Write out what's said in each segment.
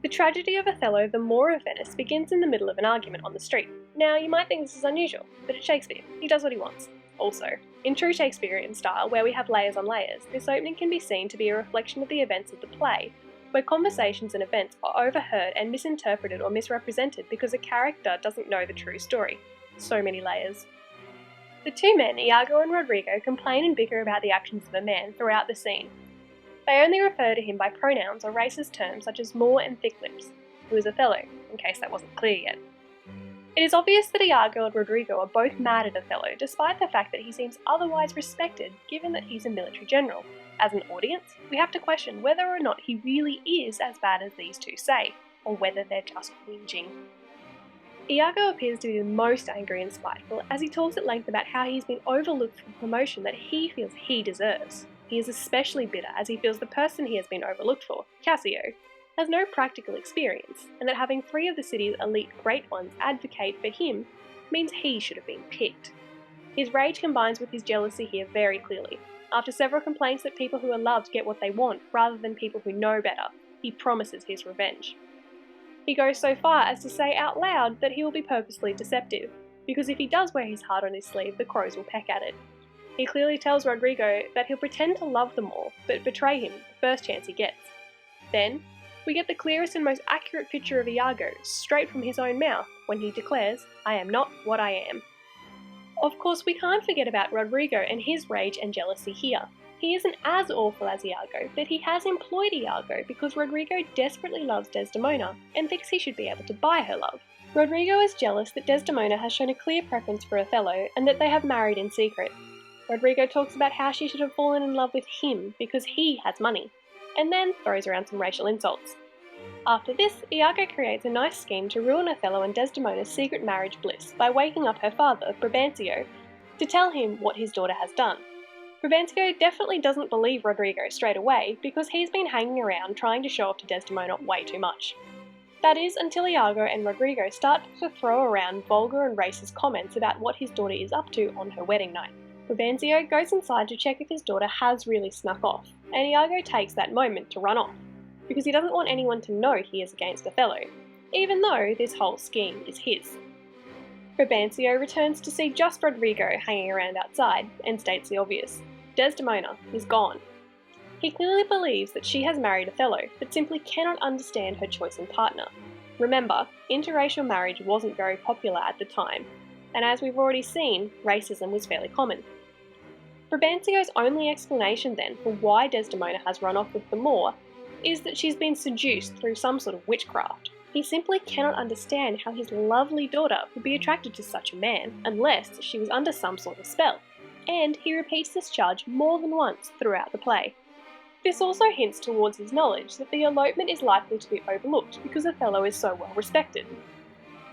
The tragedy of Othello, the Moor of Venice, begins in the middle of an argument on the street. Now, you might think this is unusual, but it's Shakespeare. He does what he wants. Also, in true Shakespearean style, where we have layers on layers, this opening can be seen to be a reflection of the events of the play, where conversations and events are overheard and misinterpreted or misrepresented because a character doesn't know the true story. So many layers. The two men, Iago and Rodrigo, complain and bicker about the actions of a man throughout the scene. They only refer to him by pronouns or racist terms such as Moor and thick lips, who is Othello, in case that wasn't clear yet. It is obvious that Iago and Rodrigo are both mad at Othello, despite the fact that he seems otherwise respected given that he's a military general. As an audience, we have to question whether or not he really is as bad as these two say, or whether they're just whinging. Iago appears to be the most angry and spiteful as he talks at length about how he's been overlooked for promotion that he feels he deserves. He is especially bitter as he feels the person he has been overlooked for, Cassio, has no practical experience, and that having three of the city's elite great ones advocate for him means he should have been picked. His rage combines with his jealousy here very clearly. After several complaints that people who are loved get what they want rather than people who know better, he promises his revenge. He goes so far as to say out loud that he will be purposely deceptive, because if he does wear his heart on his sleeve, the crows will peck at it. He clearly tells Rodrigo that he'll pretend to love them all, but betray him the first chance he gets. Then, we get the clearest and most accurate picture of Iago, straight from his own mouth, when he declares, "I am not what I am." Of course, we can't forget about Rodrigo and his rage and jealousy here. He isn't as awful as Iago, but he has employed Iago because Rodrigo desperately loves Desdemona and thinks he should be able to buy her love. Rodrigo is jealous that Desdemona has shown a clear preference for Othello and that they have married in secret. Rodrigo talks about how she should have fallen in love with him because he has money, and then throws around some racial insults. After this, Iago creates a nice scheme to ruin Othello and Desdemona's secret marriage bliss by waking up her father, Brabantio, to tell him what his daughter has done. Brabantio definitely doesn't believe Rodrigo straight away because he's been hanging around trying to show off to Desdemona way too much. That is until Iago and Rodrigo start to throw around vulgar and racist comments about what his daughter is up to on her wedding night. Brabantio goes inside to check if his daughter has really snuck off, and Iago takes that moment to run off, because he doesn't want anyone to know he is against Othello, even though this whole scheme is his. Brabantio returns to see just Rodrigo hanging around outside, and states the obvious. Desdemona is gone. He clearly believes that she has married Othello, but simply cannot understand her choice in partner. Remember, interracial marriage wasn't very popular at the time, and as we've already seen, racism was fairly common. Brabantio's only explanation then for why Desdemona has run off with the Moor is that she's been seduced through some sort of witchcraft. He simply cannot understand how his lovely daughter would be attracted to such a man unless she was under some sort of spell, and he repeats this charge more than once throughout the play. This also hints towards his knowledge that the elopement is likely to be overlooked because Othello is so well respected.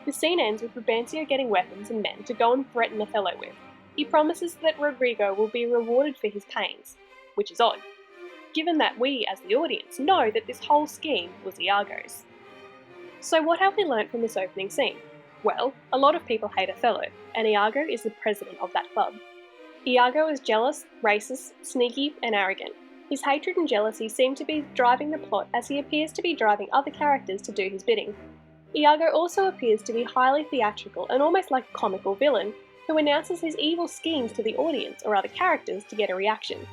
The scene ends with Brabantio getting weapons and men to go and threaten Othello with. He promises that Rodrigo will be rewarded for his pains, which is odd, given that we, as the audience, know that this whole scheme was Iago's. So what have we learnt from this opening scene? Well, a lot of people hate Othello, and Iago is the president of that club. Iago is jealous, racist, sneaky, and arrogant. His hatred and jealousy seem to be driving the plot as he appears to be driving other characters to do his bidding. Iago also appears to be highly theatrical and almost like a comical villain who announces his evil schemes to the audience or other characters to get a reaction.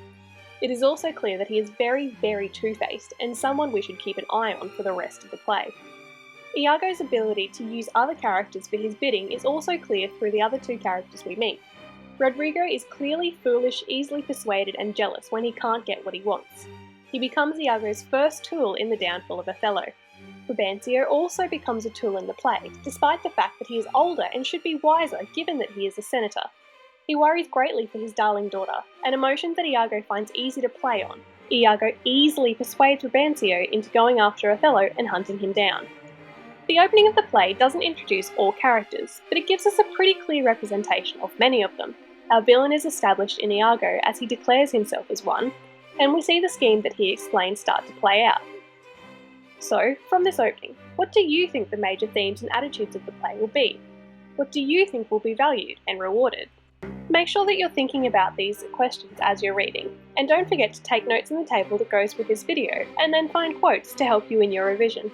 It is also clear that he is very, very two-faced and someone we should keep an eye on for the rest of the play. Iago's ability to use other characters for his bidding is also clear through the other two characters we meet. Rodrigo is clearly foolish, easily persuaded and jealous when he can't get what he wants. He becomes Iago's first tool in the downfall of Othello. Brabantio also becomes a tool in the play, despite the fact that he is older and should be wiser given that he is a senator. He worries greatly for his darling daughter, an emotion that Iago finds easy to play on. Iago easily persuades Brabantio into going after Othello and hunting him down. The opening of the play doesn't introduce all characters, but it gives us a pretty clear representation of many of them. Our villain is established in Iago as he declares himself as one, and we see the scheme that he explains start to play out. So, from this opening, what do you think the major themes and attitudes of the play will be? What do you think will be valued and rewarded? Make sure that you're thinking about these questions as you're reading, and don't forget to take notes in the table that goes with this video, and then find quotes to help you in your revision.